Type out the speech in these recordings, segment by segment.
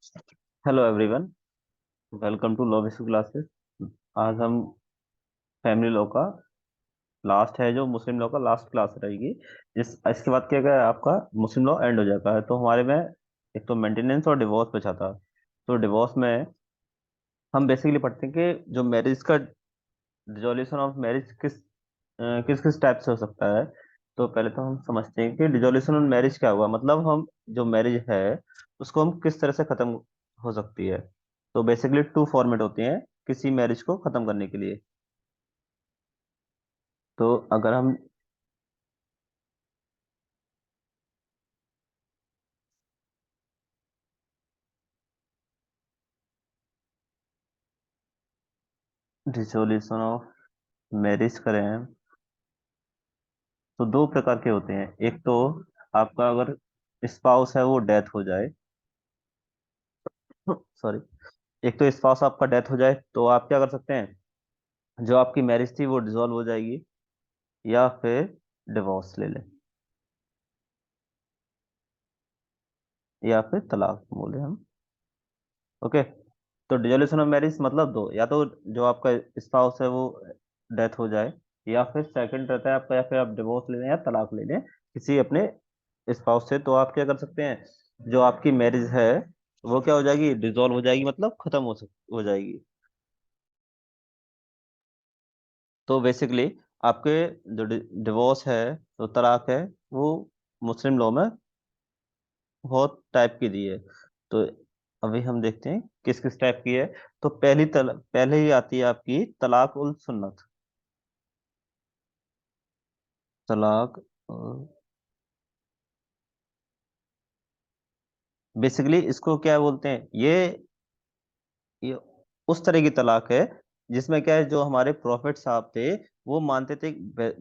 Hello everyone. Welcome to law wisk classes. आज हम family law का लास्ट है, जो मुस्लिम लॉ का लास्ट क्लास रहेगी। इसके बाद क्या क्या आपका मुस्लिम लॉ एंड हो जाता है। तो हमारे में एक तो मेंटेनेंस और डिवोर्स बचा था। तो डिवोर्स में हम बेसिकली पढ़ते हैं कि जो मैरिज का डिसोल्यूशन ऑफ मैरिज किस किस टाइप से हो सकता है। तो पहले तो हम समझते हैं कि डिसोल्यूशन ऑफ मैरिज क्या हुआ, मतलब हम जो मैरिज है उसको हम किस तरह से खत्म हो सकती है। तो बेसिकली टू फॉर्मेट होते हैं किसी मैरिज को खत्म करने के लिए। तो अगर हम डिसोल्यूशन ऑफ मैरिज करें तो दो प्रकार के होते हैं। एक तो आपका अगर स्पाउस है वो डेथ हो जाए, सॉरी, एक तो स्पाउस आपका डेथ हो जाए तो आप क्या कर सकते हैं, जो आपकी मैरिज थी वो डिसॉल्व हो जाएगी, या फिर डिवोर्स ले लें, या फिर तलाक बोले हम। ओके। तो डिसोल्यूशन ऑफ मैरिज मतलब दो, या तो जो आपका स्पाउस है वो डेथ हो जाए, या फिर सेकंड रहता है आपका, या फिर आप डिवोर्स ले लें या तलाक ले लें किसी अपने स्पाउस से। तो आप क्या कर सकते हैं, जो आपकी मैरिज है वो क्या हो जाएगी, डिसॉल्व हो जाएगी, मतलब खत्म हो जाएगी। तो बेसिकली आपके जो डिवोर्स है, जो तलाक है, वो मुस्लिम लॉ में बहुत टाइप की दी है। तो अभी हम देखते हैं किस किस टाइप की है। तो पहले ही आती है आपकी तलाक उल सुन्नत। तलाक बेसिकली इसको क्या बोलते हैं, ये उस तरह की तलाक है जिसमें क्या है, जो हमारे प्रॉफिट साहब थे वो मानते थे,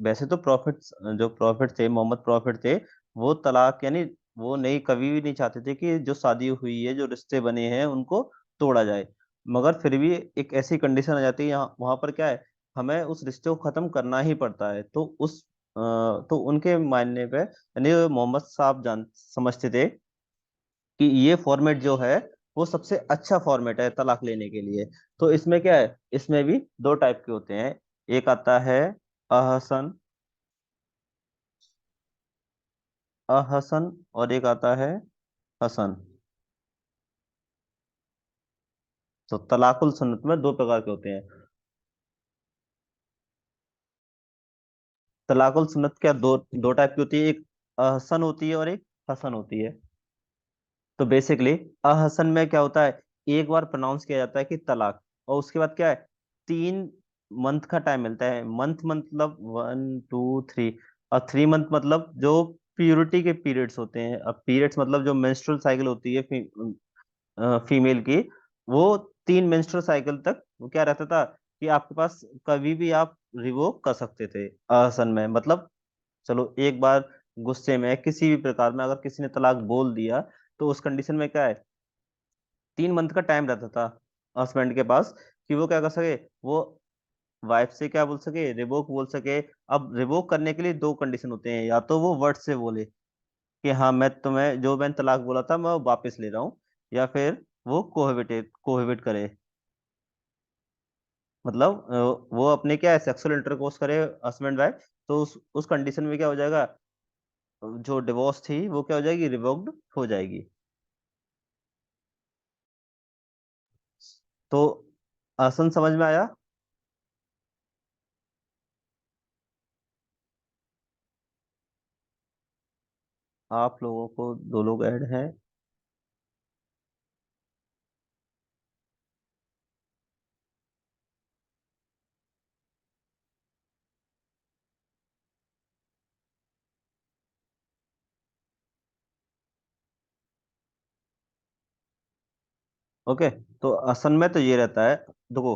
वैसे तो प्रॉफिट, जो प्रॉफिट थे, मोहम्मद प्रॉफिट थे, वो तलाक यानी वो नहीं, कभी भी नहीं चाहते थे कि जो शादी हुई है, जो रिश्ते बने हैं उनको तोड़ा जाए। मगर फिर भी एक ऐसी कंडीशन आ जाती है यहाँ वहां पर क्या है, हमें उस रिश्ते को खत्म करना ही पड़ता है। तो उनके मानने पे यानी मोहम्मद साहब जान समझते थे कि ये फॉर्मेट जो है वो सबसे अच्छा फॉर्मेट है तलाक लेने के लिए। तो इसमें क्या है, इसमें भी दो टाइप के होते हैं। एक आता है अहसन, अहसन, और एक आता है हसन। तो तलाकुल सुन्नत में दो प्रकार के होते हैं। तलाकुल सुन्नत क्या दो दो टाइप की होती है, एक अहसन होती है और एक हसन होती है। तो बेसिकली अहसन में क्या होता है, एक बार प्रोनाउंस किया जाता है कि तलाक, और उसके बाद क्या है, 3 मंथ का टाइम मिलता है। मंथ मतलब 1 2 3, और 3 मंथ मतलब जो प्यूरिटी के पीरियड्स होते हैं। अब पीरियड्स मतलब जो मेंस्ट्रुअल साइकिल होती है फीमेल की, वो 3 मेंस्ट्रुअल साइकिल तक वो क्या रहता था कि आपके पास कभी भी आप रिवोक कर सकते थे अहसन में। मतलब चलो एक बार गुस्से में किसी भी प्रकार में अगर किसी ने तलाक बोल दिया, तो उस कंडीशन में क्या है, 3 मंथ का टाइम रहता था हस्बैंड के पास कि वो क्या कर सके, वो वाइफ से क्या बोल सके, रिवोक बोल सके। अब रिवोक करने के लिए दो कंडीशन होते हैं, या तो वो वर्ड से बोले कि हाँ मैं तुम्हें जो मैंने तलाक बोला था मैं वो वापस ले रहा हूँ, या फिर वो कोहेबिट करे, मतलब वो अपने क्या है सेक्सुअल इंटरकोर्स करे हस्बैंड वाइफ। तो उस कंडीशन में क्या हो जाएगा, जो डिवोर्स थी वो क्या हो जाएगी, रिवोक्ड हो जाएगी। तो आसन समझ में आया। आप लोगों को दो लोग ऐड हैं। ओके। तो असन में तो ये रहता है, देखो,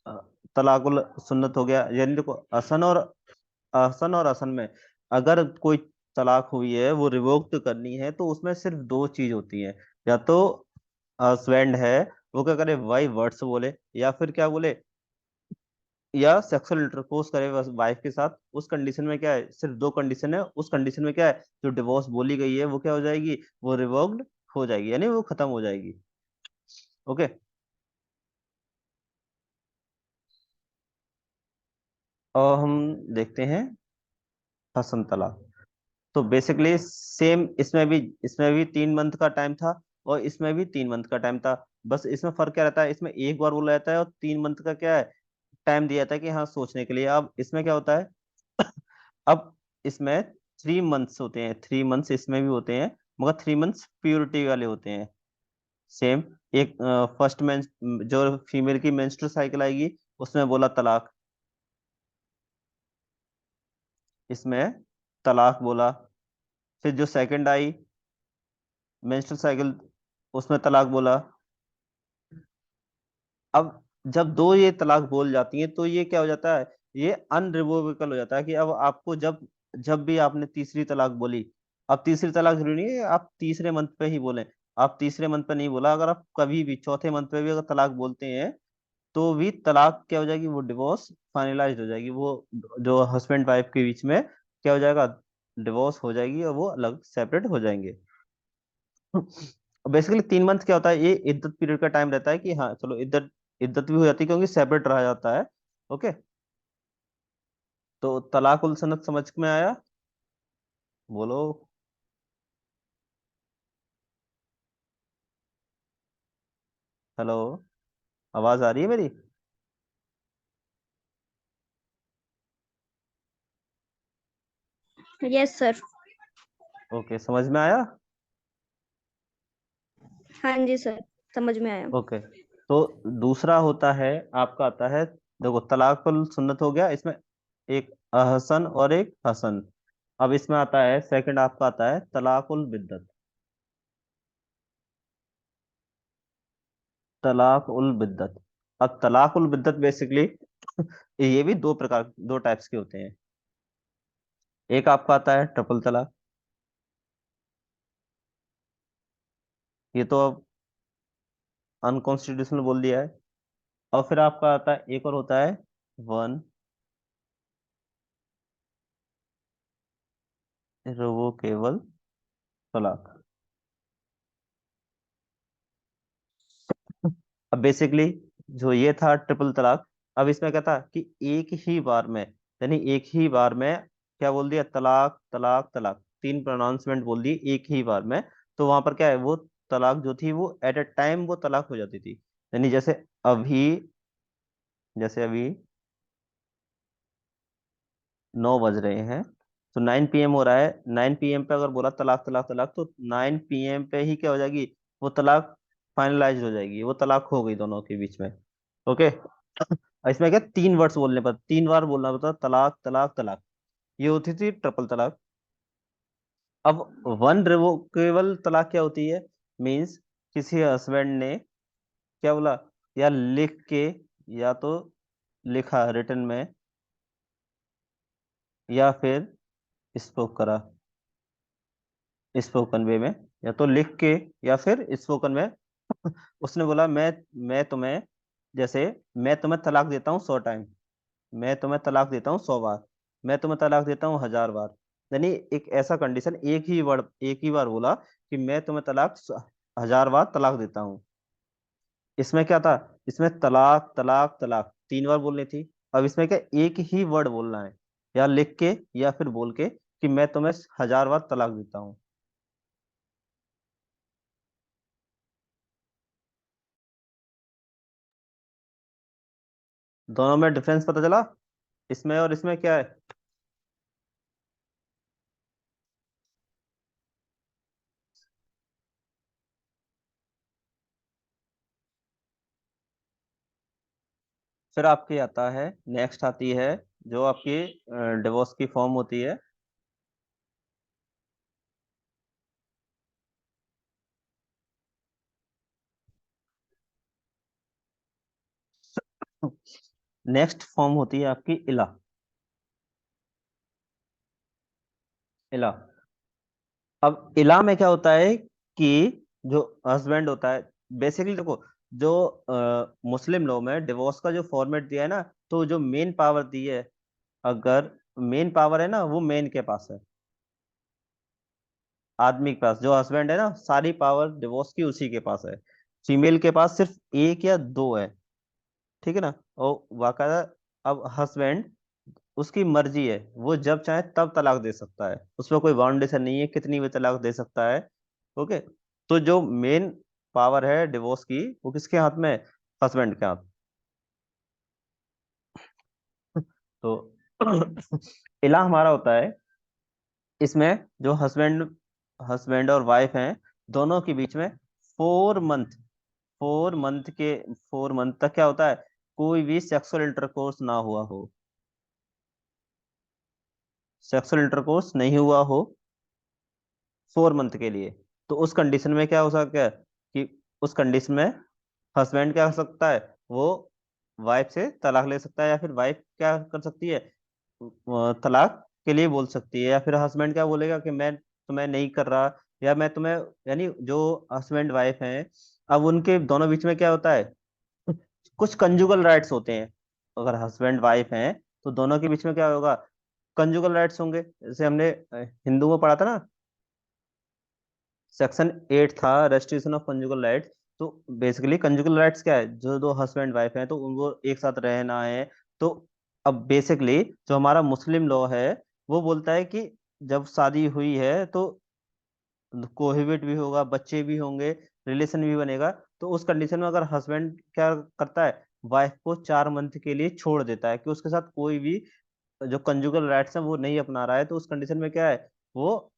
अ, तलाकुल सुन्नत हो गया, यानी देखो असन और असन में अगर कोई तलाक हुई है वो रिवोक करनी है तो उसमें सिर्फ दो चीज होती है। या तो हस्बैंड है वो क्या करे, वाई वर्ड्स बोले, या फिर क्या बोले, या सेक्सुअल इंटरकोर्स करे वाइफ के साथ। उस कंडीशन में क्या है, सिर्फ दो कंडीशन है। उस कंडीशन में क्या है, जो डिवोर्स बोली गई है वो क्या हो जाएगी, वो रिवोक्ड हो जाएगी, यानी वो खत्म हो जाएगी। ओके। और हम देखते हैं हसन तलाक। तो बेसिकली सेम, इसमें भी 3 मंथ का टाइम था और इसमें भी 3 मंथ का टाइम था। बस इसमें फर्क क्या रहता है, इसमें एक बार बोला जाता है और 3 मंथ का क्या है, टाइम दिया जाता है कि हाँ सोचने के लिए। अब इसमें क्या होता है अब इसमें 3 मंथ्स होते हैं, 3 मंथ्स इसमें भी होते हैं, मगर 3 मंथ्स प्योरिटी वाले होते हैं। सेम, एक फर्स्ट में जो फीमेल की मेंस्ट्रुअल साइकिल आएगी उसमें बोला तलाक, इसमें तलाक बोला। फिर जो सेकंड आई मेंस्ट्रुअल साइकिल, उसमें तलाक बोला। अब जब दो ये तलाक बोल जाती हैं तो ये क्या हो जाता है, ये अनरिवोकेबल हो जाता है कि अब आपको जब जब भी आपने तीसरी तलाक बोली, अब तीसरी तलाक जरूरी नहीं है आप तीसरे मंथ पे ही बोलें। आप तीसरे मंथ पे नहीं बोला, अगर आप कभी भी चौथे मंथ पे भी अगर तलाक बोलते हैं तो भी तलाक क्या हो जाएगी, वो डिवोर्स फाइनलाइज हो जाएगी। वो जो हस्बैंड वाइफ के बीच में क्या हो जाएगा, डिवोर्स हो जाएगी और वो अलग सेपरेट हो जाएंगे। बेसिकली 3 मंथ क्या होता है, ये इद्दत पीरियड का टाइम रहता है कि हाँ चलो इद्दत इद्दत भी हो जाती है क्योंकि सेपरेट रहा जाता है। ओके। तो तलाक उल सन्नत समझ में आया? बोलो। हेलो, आवाज आ रही है मेरी? Yes sir. ओके, समझ में आया? हाँ जी सर, समझ में आया। ओके। तो दूसरा होता है, आपका आता है, देखो तलाक उल सुन्नत हो गया, इसमें एक अहसन और एक हसन। अब इसमें आता है सेकंड, आपका आता है तलाक उल बिद्दत। तलाक उल बिद्दत। अब तलाक उल बिद्दत बेसिकली ये भी दो प्रकार, दो टाइप्स के होते हैं। एक आपका आता है ट्रिपल तलाक, ये तो अब अनकॉन्स्टिट्यूशनल बोल दिया है। और फिर आपका आता है एक और होता है वन रिवोकेबल तलाक। अब बेसिकली जो ये था ट्रिपल तलाक, अब इसमें क्या था कि एक ही बार में, यानी एक ही बार में क्या बोल दिया, तलाक तलाक तलाक, तीन प्रोनाउंसमेंट बोल दी एक ही बार में। तो वहां पर क्या है, वो तलाक जो थी वो एट अ टाइम वो तलाक हो जाती थी। यानी अभी जैसे अभी 9 बज रहे हैं, तो 9 PM हो रहा है, 9 PM पे अगर बोला तलाक तलाक तलाक, तो 9 PM पे ही क्या हो जाएगी, वो तलाक फाइनलाइज हो जाएगी, वो तलाक हो गई दोनों के बीच में। ओके। इसमें क्या, 3 वर्ड्स बोलने पर, 3 बार बोलना पड़ता, तलाक तलाक तलाक, ये होती थी ट्रिपल तलाक। अब वन रिवोकेबल तलाक क्या होती है, मीन्स किसी हस्बैंड ने क्या बोला, या लिख के, या तो लिखा रिटन में, या फिर स्पोक करा स्पोकन वे में, या तो लिख के या फिर स्पोकन में। उसने बोला मैं तुम्हें, जैसे मैं तुम्हें तलाक देता हूँ 100 टाइम, मैं तुम्हें तलाक देता हूँ 100 बार, मैं तुम्हें तलाक देता हूँ 1000 बार। यानी एक ऐसा कंडीशन, एक ही बार बोला कि मैं तुम्हें 1000 बार तलाक देता हूँ। इसमें क्या था, इसमें तलाक तलाक तलाक 3 बार बोलनी थी। अब इसमें क्या, एक ही वर्ड बोलना है, या लिख के या फिर बोल के कि मैं तुम्हें 1000 बार तलाक देता हूँ। दोनों में डिफरेंस पता चला, इसमें और इसमें क्या है? फिर आपकी आता है, नेक्स्ट आती है जो आपकी डिवोर्स की फॉर्म होती है। नेक्स्ट फॉर्म होती है आपकी इला। इला। अब इला में क्या होता है कि जो हस्बैंड होता है, बेसिकली देखो, जो मुस्लिम लॉ में डिवोर्स का जो फॉर्मेट दिया है ना, तो जो मेन पावर दी है, अगर मेन पावर है ना वो मेन के पास है, आदमी के पास, जो हस्बैंड है ना सारी पावर डिवोर्स की उसी के पास है। फीमेल के पास सिर्फ एक या दो है, ठीक है ना। और बाकायदा अब हस्बैंड, उसकी मर्जी है, वो जब चाहे तब तलाक दे सकता है, उसमें कोई बाउंडेशन नहीं है, कितनी भी तलाक दे सकता है। ओके। तो जो मेन पावर है डिवोर्स की, वो किसके हाथ में है? हस्बैंड के हाथ। तो इला हमारा होता है, इसमें जो हस्बैंड हस्बैंड और वाइफ हैं, दोनों के बीच में 4 मंथ, 4 मंथ के 4 मंथ तक क्या होता है, कोई भी सेक्सुअल इंटरकोर्स ना हुआ हो, सेक्सुअल इंटरकोर्स नहीं हुआ हो 4 मंथ के लिए। तो उस कंडीशन में क्या हो सकता है कि उस कंडीशन में हस्बैंड क्या कर सकता है, वो वाइफ से तलाक ले सकता है, या फिर वाइफ क्या कर सकती है, तलाक के लिए बोल सकती है, या फिर हस्बैंड क्या बोलेगा कि मैं तुम्हें नहीं कर रहा, या मैं तुम्हें, यानी जो हस्बैंड वाइफ हैं, अब उनके दोनों बीच में क्या होता है, कुछ कंजुगल राइट्स होते हैं। अगर हस्बैंड वाइफ हैं तो दोनों के बीच में क्या होगा, कंजुगल राइट्स होंगे। जैसे हमने हिंदू में पढ़ा था ना, सेक्शन 8 था, रेस्ट्रिक्शन ऑफ कंजुगल राइट्स। तो बेसिकली कंजुगल राइट्स क्या है, जो दो हस्बैंड वाइफ हैं तो उनको एक साथ रहना है। तो अब बेसिकली जो हमारा मुस्लिम लॉ है, वो बोलता है कि जब शादी हुई है तो कोहेबिट भी होगा, बच्चे भी होंगे, रिलेशन भी बनेगा। तो उस कंडीशन में अगर हस्बैंड क्या करता है, वाइफ को 4 मंथ के लिए छोड़ देता है कि उसके साथ कोई भी जो कंजुगल राइट्स है वो नहीं अपना रहा है, तो उस कंडीशन में क्या है, वो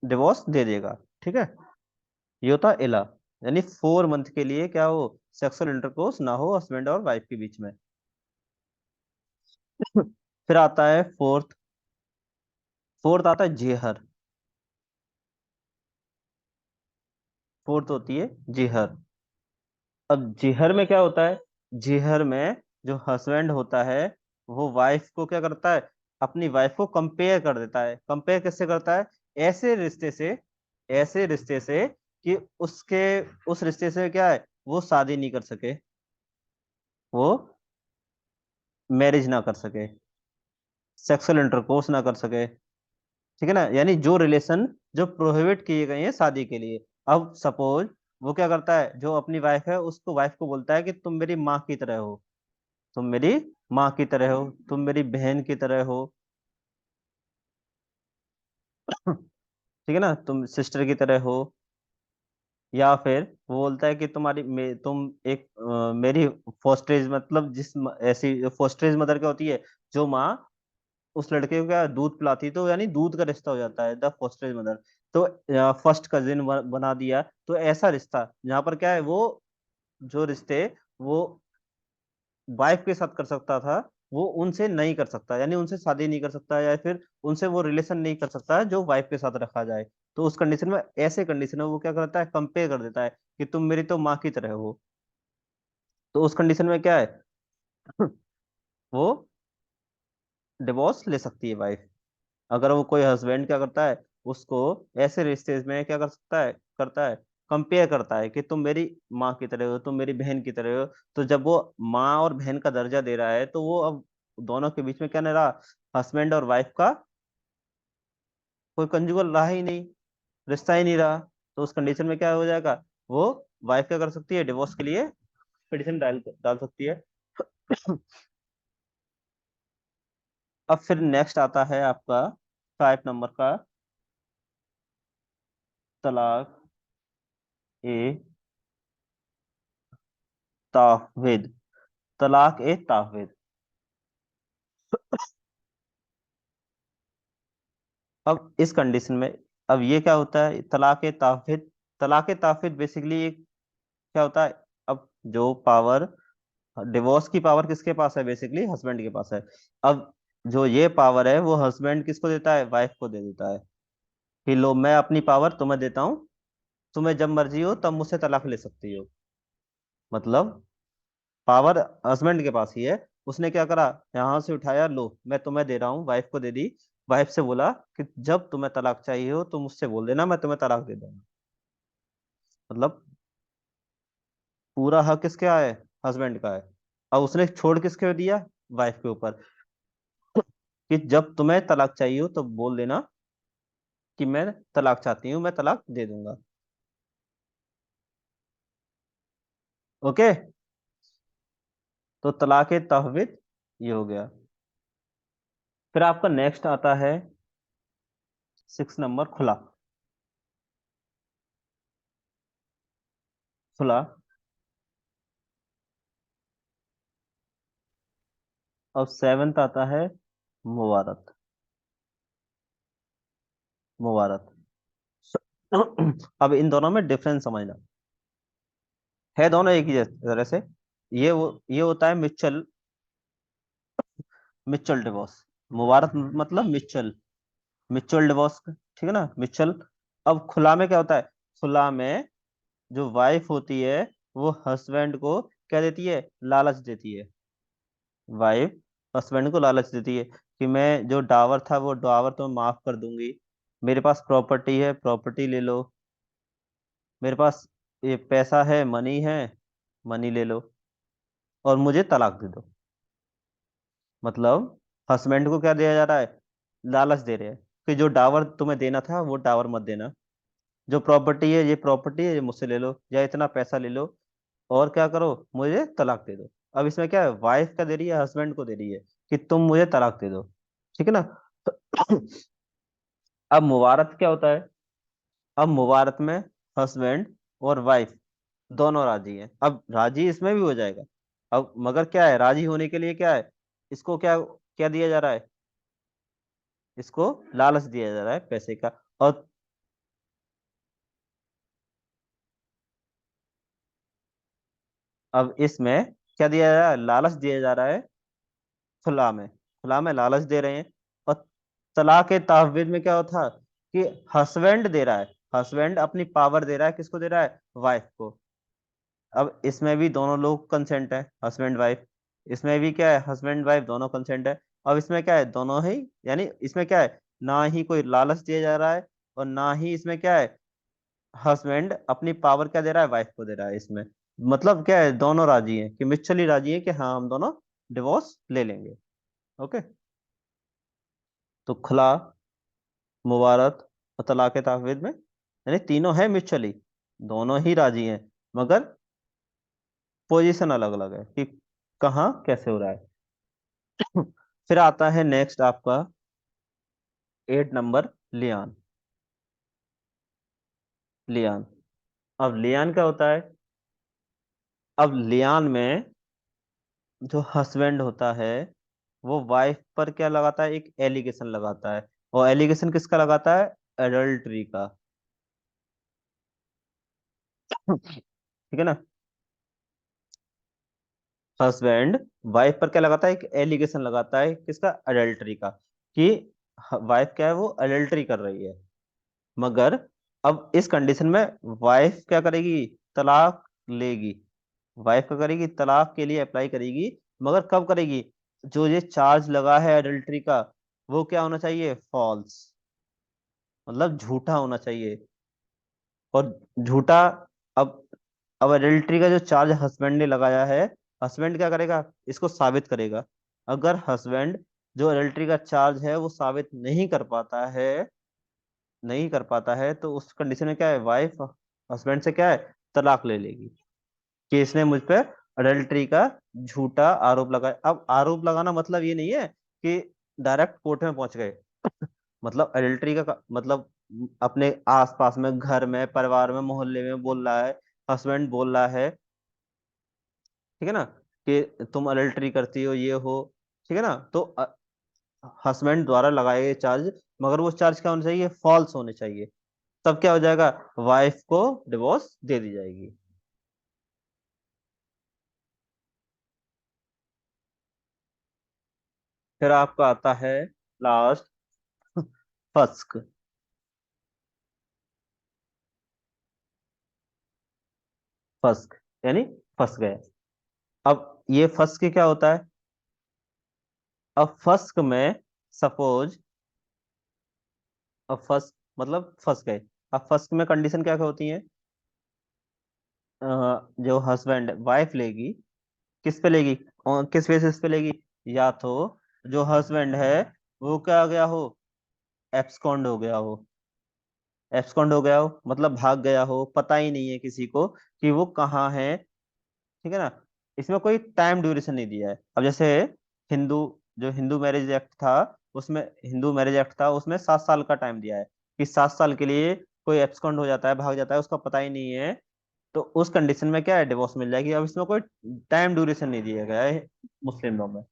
डिवोर्स दे देगा। ठीक है। ये होता है इला, यानी 4 मंथ के लिए क्या हो, सेक्सुअल इंटरकोर्स ना हो हस्बैंड और वाइफ के बीच में। फिर आता है फोर्थ, फोर्थ आता है जेहर। फोर्थ होती है जेहर। अब जेहर में क्या होता है, जेहर में जो हस्बैंड होता है, वो वाइफ को क्या करता है, अपनी वाइफ को कंपेयर कर देता है। कंपेयर किससे करता है, ऐसे रिश्ते से, ऐसे रिश्ते से कि उसके, उस रिश्ते से क्या है, वो शादी नहीं कर सके, वो मैरिज ना कर सके, सेक्सुअल इंटरकोर्स ना कर सके। ठीक है ना, यानी जो रिलेशन जो प्रोहिबिट किए गए हैं शादी के लिए। अब सपोज वो क्या करता है, जो अपनी वाइफ है उसको, वाइफ को बोलता है कि तुम मेरी माँ की तरह हो, तुम मेरी माँ की तरह हो, तुम मेरी बहन की तरह हो। ठीक है ना, तुम सिस्टर की तरह हो। या फिर वो बोलता है कि तुम एक मेरी फोस्टेज, मतलब ऐसी फोस्टेज मदर क्या होती है, जो माँ उस लड़के को क्या दूध पिलाती, तो यानी दूध का रिश्ता हो जाता है, द फोस्टेज मदर। तो फर्स्ट कजिन बना दिया। तो ऐसा रिश्ता जहाँ पर क्या है, वो जो रिश्ते वो वाइफ के साथ कर सकता था, वो उनसे नहीं कर सकता, यानी उनसे शादी नहीं कर सकता, या फिर उनसे वो रिलेशन नहीं कर सकता जो वाइफ के साथ रखा जाए। तो उस कंडीशन में, ऐसे कंडीशन में वो क्या करता है, कंपेयर कर देता है कि तुम मेरी तो माँ की तरह हो। तो उस कंडीशन में क्या है, वो डिवोर्स ले सकती है वाइफ। अगर वो कोई हस्बैंड क्या करता है, उसको ऐसे रिश्ते में क्या कर सकता है, करता है, कंपेयर करता है कि तुम मेरी माँ की तरह हो, तुम मेरी बहन की तरह हो। तो जब वो माँ और बहन का दर्जा दे रहा है, तो वो अब दोनों के बीच में क्या नहीं रहा, हस्बैंड और वाइफ का कोई कंजुगल रहा ही नहीं, रिश्ता ही नहीं रहा। तो उस कंडीशन में क्या हो जाएगा, वो वाइफ क्या कर सकती है, डिवोर्स के लिए पिटिशन डाल डाल सकती है। अब फिर नेक्स्ट आता है आपका 5 नंबर का, तलाक ए ताविद। तलाक ए ताविद। अब इस कंडीशन में, अब ये क्या होता है, तलाक ए ताविद। तलाक ए ताविद बेसिकली एक क्या होता है, अब जो पावर, डिवोर्स की पावर किसके पास है, बेसिकली हस्बैंड के पास है। अब जो ये पावर है, वो हस्बैंड किसको देता है, वाइफ को दे देता है कि लो, मैं अपनी पावर तुम्हें देता हूँ, तुम्हें जब मर्जी हो तब मुझसे तलाक ले सकती हो। मतलब पावर हस्बैंड के पास ही है। उसने क्या करा, यहां से उठाया, लो मैं तुम्हें दे रहा हूँ, वाइफ को दे दी। वाइफ से बोला कि जब तुम्हें तलाक चाहिए हो तो मुझसे बोल देना, मैं तुम्हें तलाक दे दूंगा। मतलब पूरा हक किसका है, हस्बैंड का है। अब उसने छोड़ किसके दिया, वाइफ के ऊपर, कि जब तुम्हें तलाक चाहिए हो तो बोल देना कि मैं तलाक चाहती हूँ, मैं तलाक दे दूंगा। ओके, तो तलाक तहवीद ये हो गया। फिर आपका नेक्स्ट आता है 6 नंबर, खुला। खुला। और 7th आता है मुबारक। मुबारक। अब इन दोनों में डिफरेंस समझना है, दोनों एक ही तरह से। ये होता है म्यूचुअल, म्यूचुअल डिवोर्स। मुबारक मतलब म्यूचुअल, म्यूचुअल डिवोर्स, ठीक है ना, म्यूचुअल। अब खुला में क्या होता है? खुला में जो वाइफ होती है वो हस्बैंड को क्या देती है? लालच देती है। वाइफ हस्बैंड को लालच देती है कि मैं जो डावर था वो डावर तो माफ कर दूंगी, मेरे पास प्रॉपर्टी है, प्रॉपर्टी ले लो, मेरे पास ये पैसा है, मनी है, मनी ले लो, और मुझे तलाक दे दो। मतलब हस्बैंड को क्या दिया जा रहा है? लालच दे रहे हैं कि जो डावर तुम्हें देना था वो डावर मत देना, जो प्रॉपर्टी है ये मुझसे ले लो, या इतना पैसा ले लो, और क्या करो, मुझे तलाक दे दो। अब इसमें क्या है? वाइफ क्या दे रही है? हस्बैंड को दे रही है कि तुम मुझे तलाक दे दो, ठीक है ना। तो अब मुबारक क्या होता है? अब मुबारक में हस्बैंड और वाइफ दोनों राजी हैं। अब राजी इसमें भी हो जाएगा। अब मगर क्या है, राजी होने के लिए क्या है, इसको क्या क्या दिया जा रहा है? इसको लालच दिया जा रहा है पैसे का। और अब इसमें क्या दिया जा रहा है? लालच दिया जा रहा है। खुला में, खुला में लालच दे रहे हैं। और तलाक के तहवीज में क्या होता कि हस्बैंड दे रहा है, हस्बैंड अपनी पावर दे रहा है, किसको दे रहा है? वाइफ को। अब इसमें भी दोनों लोग कंसेंट है, हस्बैंड वाइफ। इसमें भी क्या है? हस्बैंड वाइफ दोनों कंसेंट है। अब इसमें क्या है? दोनों ही, यानी इसमें क्या है, ना ही कोई लालच दिया जा रहा है, और ना ही इसमें क्या है, हस्बैंड अपनी पावर क्या दे रहा है? वाइफ को दे रहा है इसमें। मतलब क्या है, दोनों राजी हैं कि म्यूचुअली राजी है कि हाँ हम दोनों डिवोर्स ले लेंगे। ओके, तो खुला, मुबारक और तलाक तहवीज में यानी तीनों है म्यूचुअली, दोनों ही राजी हैं, मगर पोजीशन अलग अलग है कि कहाँ कैसे हो रहा है। फिर आता है नेक्स्ट आपका 8 नंबर, लियान। लियान। अब लियान क्या होता है? अब लियान में जो हस्बैंड होता है वो वाइफ पर क्या लगाता है? एक एलिगेशन लगाता है। और एलिगेशन किसका लगाता है? एडल्ट्री का। ठीक है ना। हस्बैंड वाइफ पर क्या लगाता है? एक एलिगेशन लगाता है, किसका? अडल्ट्री का, कि वाइफ क्या है, वो अडल्ट्री कर रही है। मगर अब इस कंडीशन में वाइफ क्या करेगी? तलाक लेगी। वाइफ क्या करेगी? तलाक के लिए अप्लाई करेगी। मगर कब करेगी? जो ये चार्ज लगा है अडल्ट्री का, वो क्या होना चाहिए? फॉल्स, मतलब झूठा होना चाहिए। और झूठा। अब अब एडल्ट्री का जो चार्ज हस्बैंड ने लगाया है, हस्बैंड क्या करेगा? इसको साबित करेगा। अगर हस्बैंड जो एडल्ट्री का चार्ज है वो साबित नहीं कर पाता है, नहीं कर पाता है, तो उस कंडीशन में क्या है, वाइफ हस्बैंड से क्या है, तलाक ले लेगी कि इसने मुझ पे अडल्ट्री का झूठा आरोप लगाया। अब आरोप लगाना मतलब ये नहीं है कि डायरेक्ट कोर्ट में पहुंच गए। मतलब अडल्ट्री का मतलब अपने आसपास में, घर में, परिवार में, मोहल्ले में बोल रहा है, हस्बैंड बोल रहा है, ठीक है ना, कि तुम अडल्ट्री करती हो, ये हो, ठीक है ना। तो हस्बैंड द्वारा लगाए गए चार्ज, मगर वो चार्ज क्या होने चाहिए? फॉल्स होने चाहिए। तब क्या हो जाएगा? वाइफ को डिवोर्स दे दी जाएगी। फिर आपका आता है लास्ट, फस्क। फस्क यानी फंस गए। अब ये फस्क क्या होता है? अब फस्क में सपोज, अब फस्क मतलब फंस गए। अब फस्क में कंडीशन क्या क्या होती है? जो हस्बैंड वाइफ लेगी, किस पे लेगी और किस बेसिस पे लेगी? या तो जो हस्बैंड है वो क्या हो गया हो? एब्सकॉन्ड हो गया हो। एब्सकॉन्ड हो गया हो मतलब भाग गया हो, पता ही नहीं है किसी को कि वो कहाँ है, ठीक है ना। इसमें कोई टाइम ड्यूरेशन नहीं दिया है। अब जैसे हिंदू जो हिंदू मैरिज एक्ट था, उसमें हिंदू मैरिज एक्ट था उसमें 7 साल का टाइम दिया है कि 7 साल के लिए कोई एब्सकॉन्ड हो जाता है, भाग जाता है, उसका पता ही नहीं है, तो उस कंडीशन में क्या है, डिवोर्स मिल जाएगी। अब इसमें कोई टाइम ड्यूरेशन नहीं दिया गया है मुस्लिम लॉ में।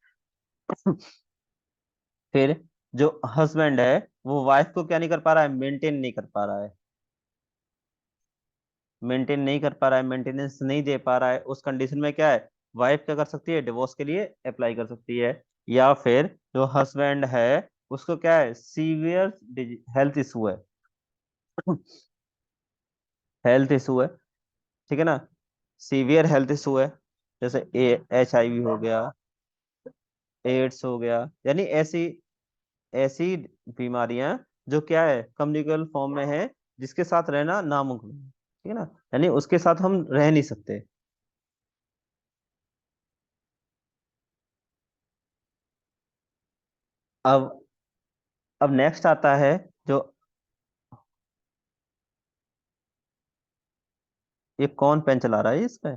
फिर जो हस्बैंड है वो वाइफ को क्या नहीं कर पा रहा है, मेंटेन नहीं कर पा रहा है, मेंटेन नहीं कर पा रहा है, मेंटेनेंस नहीं दे पा रहा है, उस कंडीशन में क्या है, वाइफ क्या कर सकती है, डिवोर्स के लिए अप्लाई कर सकती है। या फिर जो हस्बैंड है उसको क्या है, सीवियर हेल्थ इशू है, हेल्थ इशू है, ठीक है ना, सीवियर हेल्थ इशू है, जैसे HIV हो गया, एड्स हो गया, यानी ऐसी ऐसी बीमारियां जो क्या है, कम्युनिकेबल फॉर्म में है, जिसके साथ रहना नामुमकिन है, ठीक है ना, यानी उसके साथ हम रह नहीं सकते। अब अब नेक्स्ट आता है जो, ये कौन पेन चला रहा है इस पे।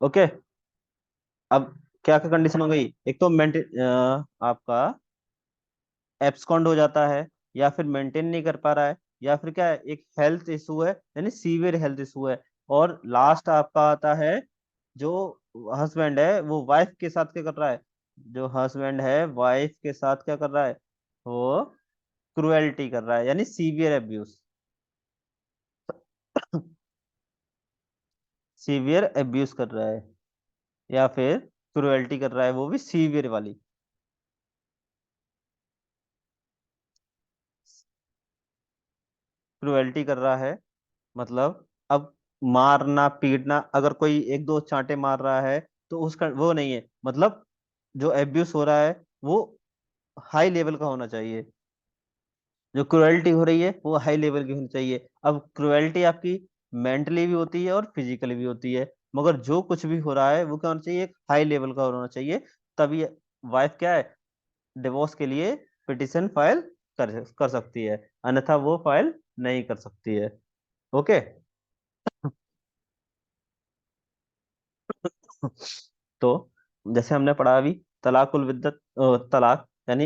ओके। अब क्या क्या कंडीशन हो गई, एक तो मेंटेन आपका एब्सकॉन्ड हो जाता है, या फिर मेंटेन नहीं कर पा रहा है, या फिर क्या है, एक हेल्थ इशू है, यानी सीवियर हेल्थ इशू है, और लास्ट आपका आता है जो हस्बैंड है वो वाइफ के साथ क्या कर रहा है, जो हस्बैंड है वाइफ के साथ क्या कर रहा है, वो क्रुएल्टी कर रहा है, यानी सीवियर एब्यूज, सीवियर एब्यूज कर रहा है, या फिर क्रुएल्टी कर रहा है, वो भी सीवियर वाली क्रुएल्टी कर रहा है। मतलब अब मारना पीटना, अगर कोई एक दो चांटे मार रहा है तो उसका वो नहीं है, मतलब जो एब्यूज हो रहा है वो हाई लेवल का होना चाहिए, जो क्रुएल्टी हो रही है वो हाई लेवल की होनी चाहिए। अब क्रुएल्टी आपकी मेंटली भी होती है और फिजिकली भी होती है, मगर जो कुछ भी हो रहा है वो क्या होना चाहिए, एक हाई लेवल का होना चाहिए, तभी वाइफ क्या है, डिवोर्स के लिए पिटिशन फाइल कर सकती है, अन्यथा वो फाइल नहीं कर सकती है। ओके। तो जैसे हमने पढ़ा अभी, तलाकुल विद्दत, तलाक यानी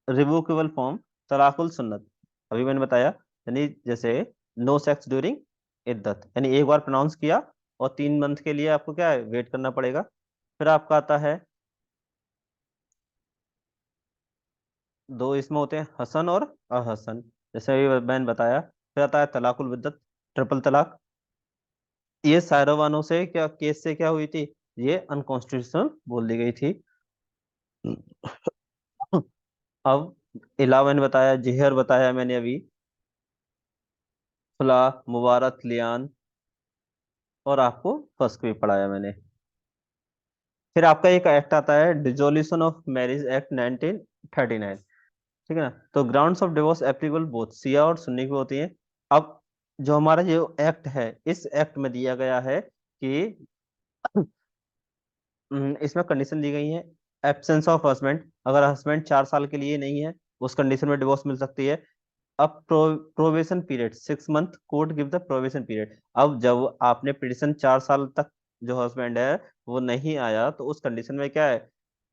रिवोकेबल फॉर्म, तलाकुल सुन्नत, अभी मैंने बताया, यानी जैसे नो सेक्स ड्यूरिंग इद्दत, यानी एक बार प्रोनाउंस किया और 3 मंथ के लिए आपको क्या है, वेट करना पड़ेगा। फिर आपका आता है, दो इसमें होते हैं, हसन और अहसन, जैसे अभी मैंने बताया। फिर आता है तलाकुल विद्दत, ट्रिपल तलाक, ये सायरवानों से क्या केस से क्या हुई थी, ये अनकॉन्स्टिट्यूशनल बोल दी गई थी। अब इलावा मैंने बताया, जिहर बताया मैंने अभी, खुला, मुबारक, लियान, और आपको फर्स्ट भी पढ़ाया मैंने। फिर आपका एक एक्ट आता है, डिसोल्यूशन ऑफ मैरिज एक्ट 1939, ठीक है ना। तो grounds of divorce applicable both Siya और सुन्नी को होती हैं। अब जो हमारा जो एक्ट है, इस एक्ट में दिया गया है कि इसमें कंडीशन दी गई है, एब्सेंस ऑफ हस्बैंड, अगर हस्बैंड 4 साल के लिए नहीं है, उस कंडीशन में डिवोर्स मिल सकती है। अब probation period 6 month, court give the probation period, अब जब आपने पिटिशन 4 साल तक जो हस्बैंड है वो नहीं आया, तो उस कंडीशन में क्या है,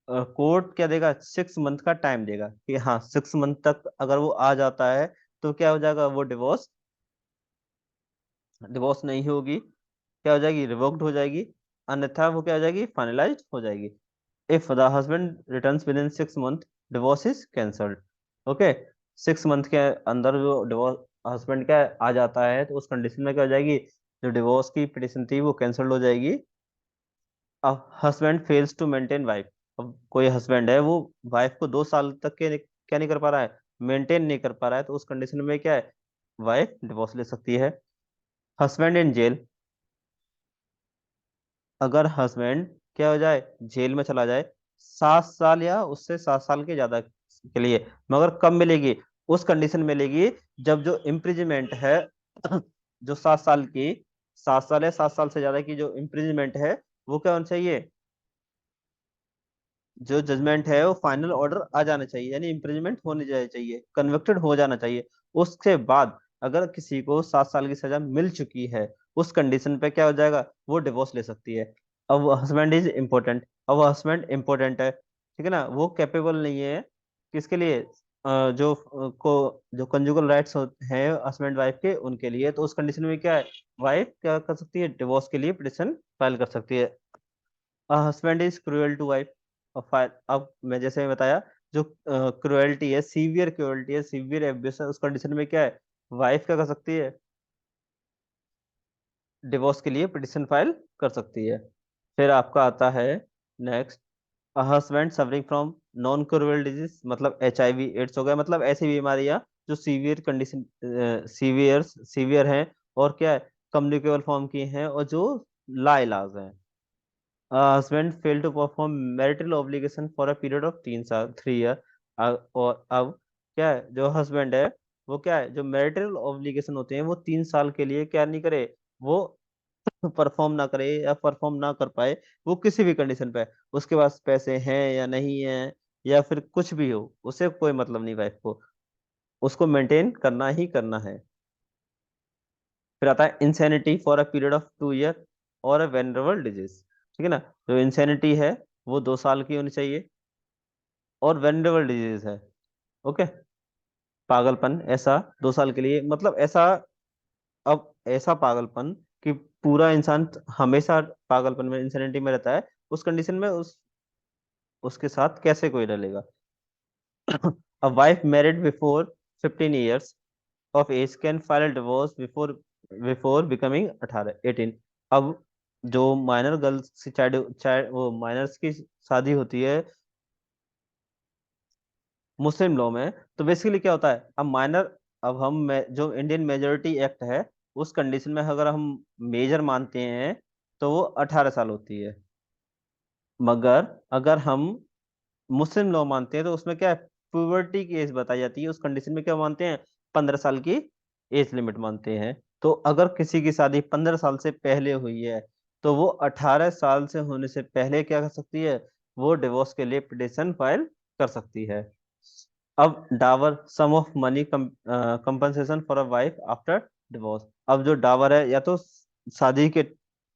कोर्ट क्या देगा, 6 मंथ का टाइम देगा कि हाँ 6 मंथ तक अगर वो आ जाता है तो क्या हो जाएगा, वो डिवोर्स डिवोर्स नहीं होगी, क्या हो जाएगी, रिवोक्ड हो जाएगी, अन्यथा वो क्या हो जाएगी, फाइनलाइज हो जाएगी। If the husband returns with in 6 month, divorce is cancelled. Okay. 6 month के अंदर जो डिवोर्स हस्बैंड का आ जाता है तो उस कंडीशन में क्या हो जाएगी, जो डिवोर्स की पिटिशन थी वो कैंसल्ड हो जाएगी। अब husband fails to maintain wife, अब कोई हस्बैंड है वो वाइफ को 2 साल तक के क्या नहीं कर पा रहा है, मेंटेन नहीं कर पा रहा है, तो उस कंडीशन में क्या है, वाइफ डिवोर्स ले सकती है। हस्बैंड इन जेल, अगर हस्बैंड क्या हो जाए, जेल में चला जाए 7 साल या उससे 7 साल के ज्यादा के लिए, मगर कब मिलेगी, उस कंडीशन में मिलेगी जब जो इम्प्रिजमेंट है, जो 7 साल की, 7 साल या 7 साल से ज्यादा की जो इम्प्रिजमेंट है, वो क्या होना चाहिए, जो जजमेंट है वो फाइनल ऑर्डर आ जाना चाहिए, यानी इम्प्रिजमेंट होने जाना चाहिए, कन्विक्टेड हो जाना चाहिए। उसके बाद अगर किसी को 7 साल की सजा मिल चुकी है, उस कंडीशन पे क्या हो जाएगा, वो डिवोर्स ले सकती है। अब हस्बैंड इज इम्पोर्टेंट, अब हस्बैंड इम्पोर्टेंट है, ठीक है ना, वो कैपेबल नहीं है किसके लिए, जो कंजुगल राइट्स हैं हस्बैंड वाइफ के, उनके लिए। तो उस कंडीशन में क्या है, वाइफ क्या कर सकती है, डिवोर्स के लिए पिटिशन फाइल कर सकती है। Husband is cruel to wife. अब मैं जैसे बताया, जो क्रूएल्टी है, सीवियर क्रूएल्टी है, सीवियर एब्यूस है, उस कंडीशन में क्या है, वाइफ क्या कर सकती है, डिवोर्स के लिए पिटिशन फाइल कर सकती है। फिर आपका आता है next, husband suffering from non curable disease, मतलब HIV एड्स हो गया, मतलब ऐसी बीमारियां जो सीवियर कंडीशन, सीवियर हैं, और क्या है, कम्युनिकेबल फॉर्म की हैं, और जो लाइलाज हैं। Husband fail to perform marital obligation for a period of 3 साल, 3 ईयर। और अब क्या है, जो हस्बैंड है वो क्या है, जो मैरिटल ऑब्लिगेशन होते हैं वो 3 साल के लिए क्या नहीं करे, वो परफॉर्म ना करे या परफॉर्म ना कर पाए, वो किसी भी कंडीशन पे, उसके पास पैसे हैं या नहीं है, या फिर कुछ भी हो, उसे कोई मतलब नहीं, वाइफ को उसको मेंटेन करना ही करना है। फिर आता है insanity for a period of 2 year और अ वेनरेबल डिजीज, ठीक है ना। जो इंसैनिटी है वो 2 साल की होनी चाहिए, और वेनरेबल डिजीज है, ओके, पागलपन ऐसा 2 साल के लिए, मतलब ऐसा, अब ऐसा पागलपन कि पूरा इंसान हमेशा पागलपन में, इंसैनिटी में रहता है, उस कंडीशन में उसके साथ कैसे कोई डलेगा। A wife married before 15 years of age can file a divorce before becoming 18। अब जो माइनर गर्ल्स की चाइल्ड चाइल्ड वो माइनर्स की शादी होती है मुस्लिम लॉ में, तो बेसिकली क्या होता है, अब माइनर, अब जो इंडियन मेजोरिटी एक्ट है, उस कंडीशन में अगर हम मेजर मानते हैं तो वो 18 साल होती है। मगर अगर हम मुस्लिम लॉ मानते हैं तो उसमें क्या है, प्यूबर्टी की एज बताई जाती है, उस कंडीशन में क्या मानते हैं, 15 साल की एज लिमिट मानते हैं। तो अगर किसी की शादी 15 साल से पहले हुई है, तो वो 18 साल से होने से पहले क्या कर सकती है, वो डिवोर्स के लिए पिटिशन फाइल कर सकती है। अब dower, some of money compensation for a wife after divorce. अब जो डावर है, या तो शादी के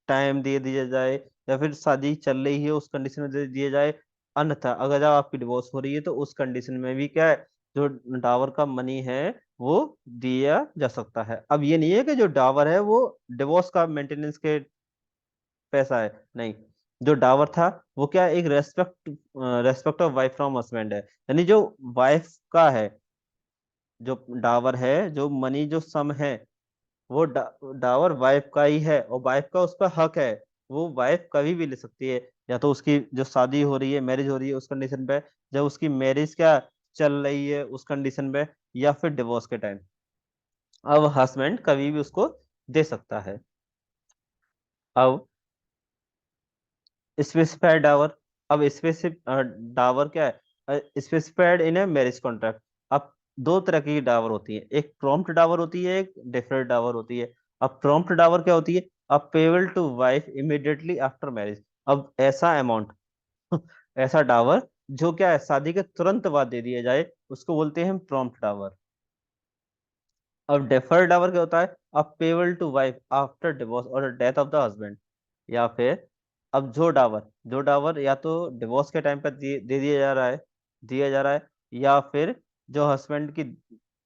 टाइम दे दिया जाए, या फिर शादी चल रही है उस कंडीशन में दे दिया जाए, अन्यथा अगर जब आपकी डिवोर्स हो रही है तो उस कंडीशन में भी क्या है, जो डावर का मनी है वो दिया जा सकता है। अब ये नहीं है कि जो डावर है वो डिवोर्स का मेंटेनेंस के पैसा है, नहीं। जो डावर था वो क्या है, एक respect of wife from husband है, यानी जो वाइफ का है, जो डावर है, जो मनी, जो सम है, वो डावर वाइफ का ही है, और वाइफ का उस पर हक है। वो वाइफ कभी भी ले सकती है, या तो उसकी जो शादी हो रही है, मैरिज हो रही है उस कंडीशन पे, जब उसकी मैरिज क्या चल रही है उस कंडीशन पे, या फिर डिवोर्स के टाइम, अब हस्बैंड कभी भी उसको दे सकता है। अब स्पेसिफाइड डावर, अब स्पेसिफिक डावर क्या है, specified in a marriage contract. अब दो तरह की डावर होती है, एक प्रॉम्प्ट डावर होती है, एक डेफर्ड डावर होती है। अब प्रॉम्प्ट डावर क्या होती है, अब payable to wife immediately after marriage. अब ऐसा अमाउंट ऐसा डावर जो क्या है, शादी के तुरंत बाद दे दिया जाए, उसको बोलते हैं हम प्रॉम्प्ट डावर। अब डेफर्ड डावर क्या होता है, अब payable to wife after divorce और डेथ ऑफ द हस्बैंड। या फिर अब जो डावर या तो डिवोर्स के टाइम पर दे दिया जा रहा है, या फिर जो हस्बैंड की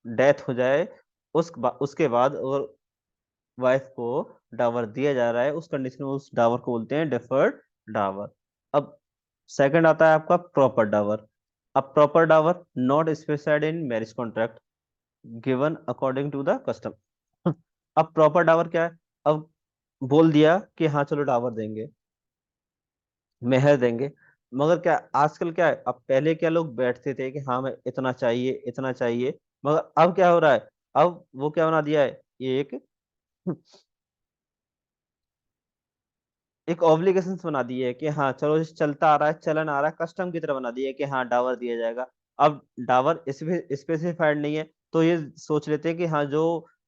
डेथ हो जाए उसके बाद, और वाइफ को डावर दिया जा रहा है, उस कंडीशन में उस डावर को बोलते हैं डेफर्ड डावर। अब सेकंड आता है आपका प्रॉपर डावर। अब proper dower not specified in marriage contract, given according to the custom. अब प्रॉपर डावर क्या है, अब बोल दिया कि हाँ चलो डावर देंगे, मेहर देंगे, मगर क्या आजकल क्या है, अब पहले क्या लोग बैठते थे कि हाँ मैं इतना चाहिए, इतना चाहिए, मगर अब क्या हो रहा है, अब वो क्या बना दिया है, एक एक ऑब्लिगेशन बना दी है कि हाँ चलो चलता आ रहा है, चलन आ रहा है, कस्टम की तरह बना दी है कि हाँ डावर दिया जाएगा। अब डावर स्पेसिफाइड नहीं है, तो ये सोच लेते हैं कि हाँ जो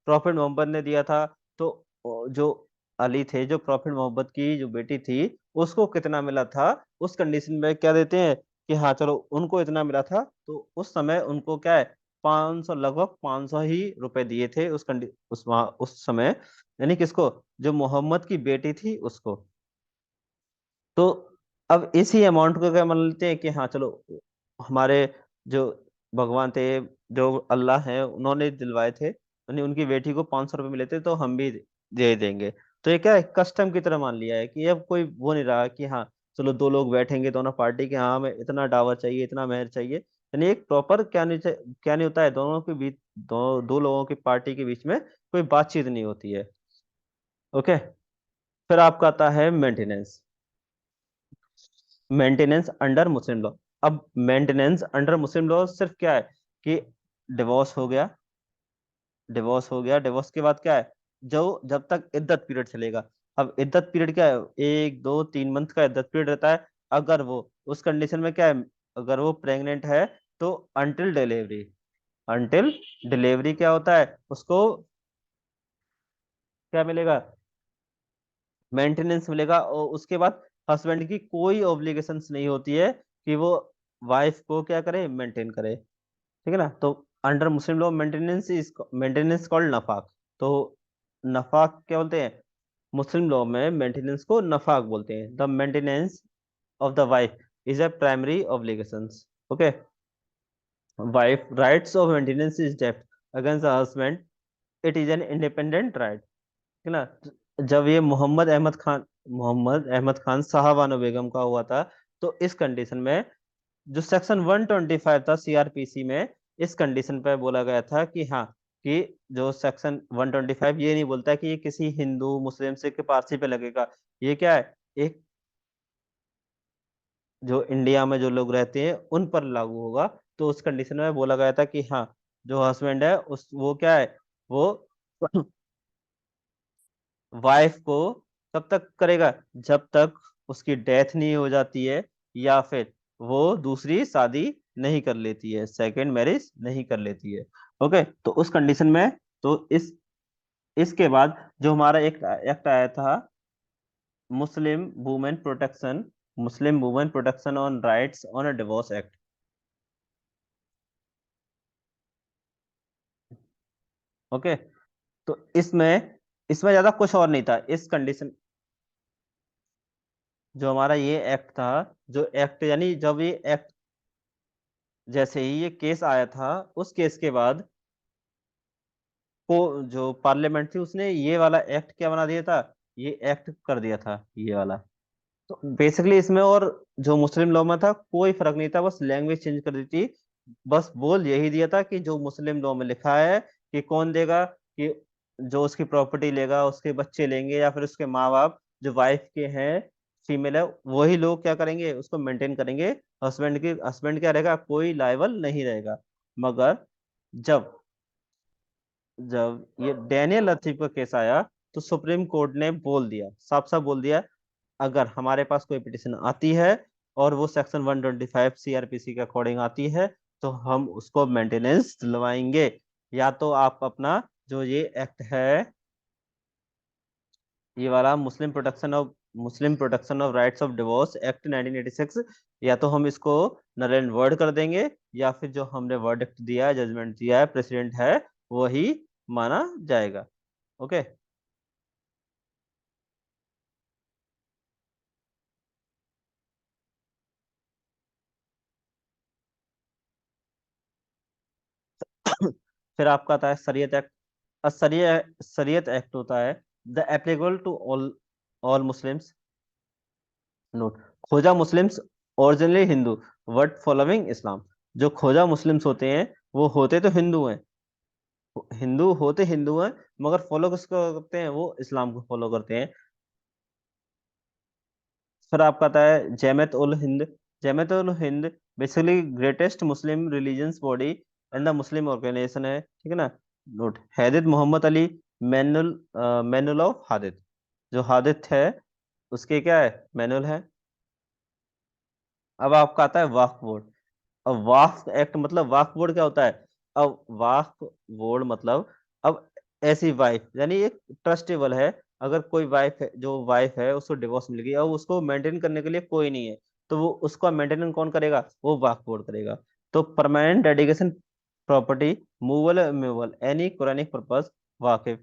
प्रॉफिट मोहम्मद ने दिया था, तो जो अली थे, जो प्रॉफिट मोहम्मद की जो बेटी थी, उसको कितना मिला था, उस कंडीशन में क्या देते हैं, कि हाँ चलो उनको इतना मिला था, तो उस समय उनको क्या है, 500, लगभग 500 ही रुपए दिए थे उस वहाँ उस समय, यानी किसको, जो मोहम्मद की बेटी थी उसको। तो अब इसी अमाउंट को क्या मान लेते हैं कि हाँ चलो हमारे जो भगवान थे, जो अल्लाह है, उन्होंने दिलवाए थे, यानी उनकी बेटी को 500 रुपये मिले थे, तो हम भी दे देंगे। तो ये क्या है, कस्टम की तरह मान लिया है कि अब कोई वो नहीं रहा कि हाँ चलो दो लोग बैठेंगे दोनों पार्टी के, हाँ हमें इतना डावा चाहिए, इतना मेहर चाहिए, यानी एक प्रॉपर क्या नहीं होता है, दोनों के बीच, दो लोगों की पार्टी के बीच में कोई बातचीत नहीं होती है। ओके। फिर आपका आता है maintenance. Maintenance under Muslim law. अब मेंटेनेंस अंडर मुस्लिम लॉ सिर्फ क्या है कि डिवोर्स हो गया, डिवोर्स हो गया, डिवोर्स के बाद क्या है, जो जब तक इद्दत पीरियड चलेगा। अब इद्दत पीरियड क्या है, 1 2 3 मंथ का इद्दत पीरियड रहता है। अगर वो उस कंडीशन में क्या है, अगर वो प्रेग्नेंट है तो अंटिल डिलीवरी, अंटिल डिलीवरी क्या होता है उसको, क्या मिलेगा, मेंटेनेंस मिलेगा। और उसके बाद हस्बैंड की कोई ऑब्लिगेशंस नहीं होती है कि वो वाइफ को क्या करे, मेंटेन करे। ठीक है ना। तो under Muslim law maintenance called नफाक। तो नफाक क्या बोलते हैं, मुस्लिम लॉ में मेंटेनेंस को नफाक बोलते हैं। The maintenance of the wife is a primary obligations. Okay. Wife rights of maintenance is डेब्ट against the husband, it is an independent right. ठीक है ना। जब ये मोहम्मद अहमद खान साहबानो बेगम का हुआ था, तो इस कंडीशन में जो सेक्शन 125 था सीआरपीसी में, इस कंडीशन पे बोला गया था कि हाँ, कि जो सेक्शन 125 ये नहीं बोलता कि ये किसी हिंदू मुस्लिम सिख पारसी पे लगेगा। ये क्या है, एक जो इंडिया में जो लोग रहते हैं उन पर लागू होगा। तो उस कंडीशन में बोला गया था कि हाँ, जो हस्बैंड है उस वो क्या है, वो वाइफ को कब तक करेगा, जब तक उसकी डेथ नहीं हो जाती है, या फिर वो दूसरी शादी नहीं कर लेती है, सेकंड मैरिज नहीं कर लेती है। ओके। तो उस कंडीशन में, तो इसके बाद जो हमारा एक एक्ट आया था, Muslim women protection, Muslim women protection on rights on a divorce act. Okay. तो इसमें इसमें ज्यादा कुछ और नहीं था इस कंडीशन। जो हमारा ये एक्ट था, जो एक्ट यानी जब ये एक्ट, जैसे ही ये केस आया था, उस केस के बाद को जो पार्लियामेंट थी उसने ये वाला एक्ट क्या बना दिया था, ये एक्ट कर दिया था ये वाला। तो बेसिकली इसमें और जो मुस्लिम लॉ में था कोई फर्क नहीं था, बस लैंग्वेज चेंज कर दी थी। बस बोल यही दिया था कि जो मुस्लिम लॉ में लिखा है कि कौन देगा, कि जो उसकी प्रॉपर्टी लेगा उसके बच्चे लेंगे, या फिर उसके माँ बाप जो वाइफ के हैं, फीमेल है, वही लोग क्या करेंगे, उसको मेंटेन करेंगे। हस्बैंड क्या रहेगा, कोई लायबल नहीं रहेगा। मगर जब जब ये डेनियल लतीफ का केस आया, तो सुप्रीम कोर्ट ने बोल दिया, साफ साफ बोल दिया, अगर हमारे पास कोई पिटिशन आती है और वो सेक्शन 125 सीआरपीसी के अकॉर्डिंग आती है, तो हम उसको मेंटेनेंस दिलवाएंगे। या तो आप अपना जो ये एक्ट है, ये वाला Muslim protection of rights of divorce act 1986, या तो हम इसको नल एंड वर्ड कर देंगे, या फिर जो हमने वर्डिक्ट दिया है, जजमेंट दिया है, प्रेसिडेंट है, वही माना जाएगा। ओके। फिर आपका आता है शरीयत एक्ट। शरीयत एक्ट होता है the applicable to all Muslims. Note, Khoja Muslims originally Hindu but following Islam. जो खोजा मुस्लिम्स होते हैं वो होते तो हिंदू हैं, हिंदू होते हिंदू हैं, मगर फॉलो किसको करते हैं, वो इस्लाम को फॉलो करते हैं। फिर आपका आता है Jamaat ul Hind. Jamaat ul Hind basically greatest Muslim religions body and the Muslim organisation है। ठीक है ना। नोट, हैदद Mohammad Ali manual, manual of हादिद। जो हादिद है उसके क्या है, मैनुअल है। अब आपका आता है वक्फ बोर्ड। अब वक्फ एक्ट मतलब वक्फ बोर्ड क्या होता है, अब वक्फ बोर्ड मतलब, अब ऐसी वाइफ यानी एक ट्रस्टेबल है, अगर कोई वाइफ है, जो वाइफ है उसको डिवोर्स मिल गई और उसको मेंटेन करने के लिए कोई नहीं है, तो वो उसका मेंटेनेंस कौन करेगा? वो वक्फ बोर्ड करेगा। तो permanent dedication property, movable immovable, any Quranic purpose, वाकिफ,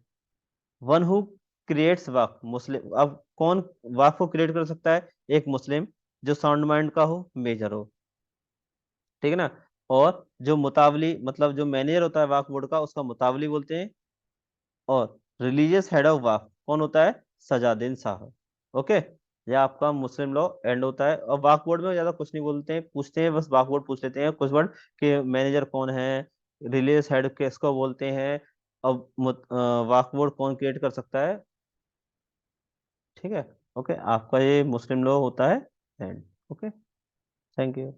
वन हु क्रिएट्स वक्फ, मुस्लिम। अब कौन वक्फ को क्रिएट कर सकता है? एक मुस्लिम जो साउंड माइंड का हो, मेजर हो, ठीक है ना। और जो मुतावली, मतलब जो मैनेजर होता है वक्फ बोर्ड का, उसका मुतावली बोलते हैं। और रिलीजियस हेड ऑफ वक्फ कौन होता है? सजादीन साहब। ओके, ये आपका मुस्लिम लॉ एंड होता है। और वक्फ बोर्ड में ज्यादा कुछ नहीं बोलते हैं, पूछते हैं बस, वक्फ बोर्ड पूछ लेते हैं कुछ वर्ड कि मैनेजर कौन है, रिलीजियस हेड किसको बोलते हैं, अब वक्फ बोर्ड कौन क्रिएट कर सकता है, ठीक है। ओके, आपका ये मुस्लिम लॉ होता है एंड। Okay, thank you.